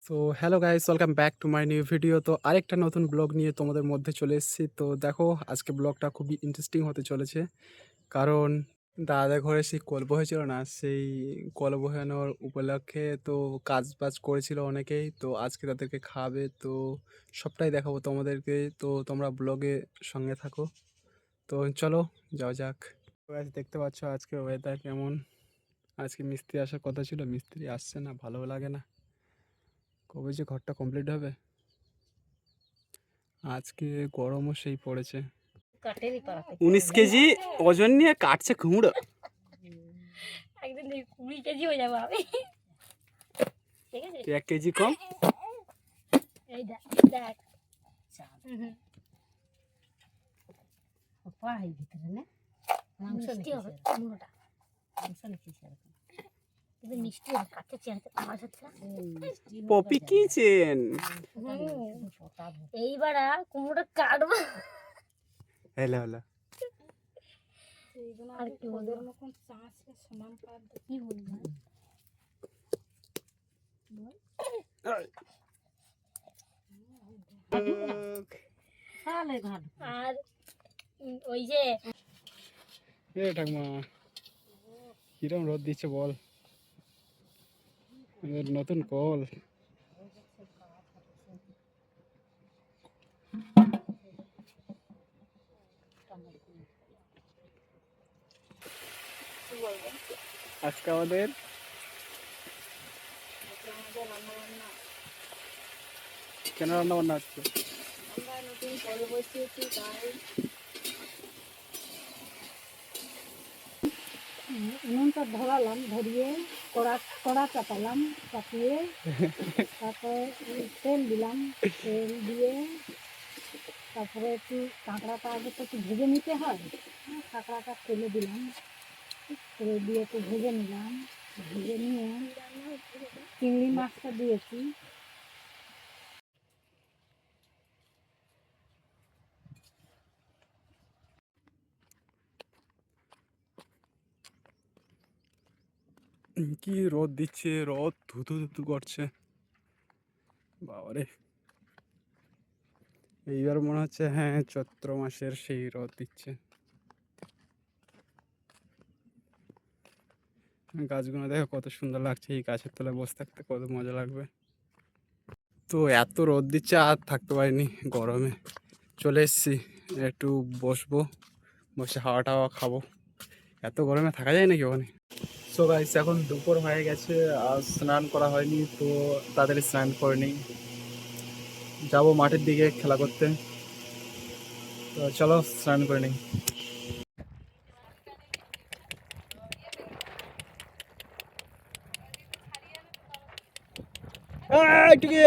So hello guys, welcome back to my new video. তো আরেকটা নতুন ব্লগ নিয়ে তোমাদের মধ্যে চলে এসেছি। তো দেখো, আজকে ব্লগটা খুবই ইন্টারেস্টিং হতে চলেছে। কারণ দাদা ঘরে সেই কলব হয়েছিল না, সেই কলব হয়ানোর উপলক্ষে তো কাজ বাজ করেছিল অনেকেই। তো আজকে তাদেরকে খাওয়াবে, তো সবটাই দেখাবো তোমাদেরকে। তো তোমরা ব্লগে সঙ্গে থাকো। তো চলো যাওয়া যাক। তো আজ দেখতে পাচ্ছ আজকে ওয়েদার কেমন। আজকে মিস্ত্রি আসার কথা ছিল, মিস্ত্রি আসছে না, ভালো লাগে না। কবে যে ঘরটা কমপ্লিট হবে। আজকে গরমও সেই পড়েছে। 19 কেজি ওজন নিয়ে কাটছে কুমড়ো। একদিন 20 কেজি হয়ে যাবো আমি। ঠিক আছে, 1 কেজি কম। এই দেখ দেখ ভিতরে না মাংস হবে কুমড়োটা, মাংস নিচ্ছিস কিন্তু মিষ্টি হবে, কাঁচা চেয়ারতে আওয়াজ হচ্ছে। Poppy kitchen. এইবার কুমড়োটা কাটবো। হেলা হেলা। আর কি ওদের মতন চাষে সমান পার কি বলবো। আর ওই যে ঠাকমা কিরম রোদ দিচ্ছে বল। নতুন কল। আজকে আমাদের কেন রান্না বান্না হচ্ছে? নতুন কল বসিয়েছি তাই উনুনটা ধরালাম, ধরিয়ে কড়া চাপালাম, চাপিয়ে তারপরে তেল দিলাম, তেল দিয়ে তারপরে একটু কাঁকড়াটা আগে তো একটু ভেজে নিতে হয়। কাঁকড়াটা তেলে দিলাম, তেলে দিয়ে একটু ভেজে নিলাম, ভেজে নিয়ে চিংড়ি মাছটা দিয়েছি। কি রোদ দিচ্ছে, রোদ ধুতু ধুতু করছে বাবারে। এইবার মনে হচ্ছে হ্যাঁ চৈত্র মাসের সেই রোদ দিচ্ছে। গাছগুলো দেখো কত সুন্দর লাগছে, এই গাছের তলায় বসে থাকতে কত মজা লাগবে। তো এত রোদ দিচ্ছে আর থাকতে পারিনি গরমে, চলে এসেছি একটু বসবো, বসে হাওয়া টাওয়া খাবো। এত গরমে থাকা যায় নাকি ওখানে। সো গাইস, এখন দুপুর হয়ে গেছে আর স্নান করা হয়নি, তো তাড়াতাড়ি স্নান করে নিই, যাবো মাঠের দিকে খেলা করতে। তো চলো স্নান করে নিই। এদিকে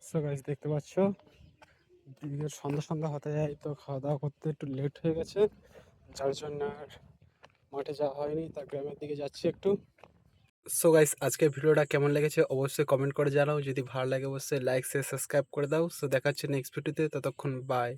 সো গাইস, দেখতে পাচ্ছ সন্ধ্যা সন্ধ্যা হতে যায়, তো খাওয়া দাওয়া করতে একটু লেট হয়ে গেছে, যার জন্য আর মাঠে যাওয়া হয়নি। তার গ্রামের দিকে যাচ্ছি একটু। সো গাইস, আজকের ভিডিওটা কেমন লেগেছে অবশ্যই কমেন্ট করে জানাও। যদি ভালো লাগে অবশ্যই লাইক শেয়ার সাবস্ক্রাইব করে দাও। সো দেখা হচ্ছে নেক্সট ভিডিওতে, ততক্ষণ বাই।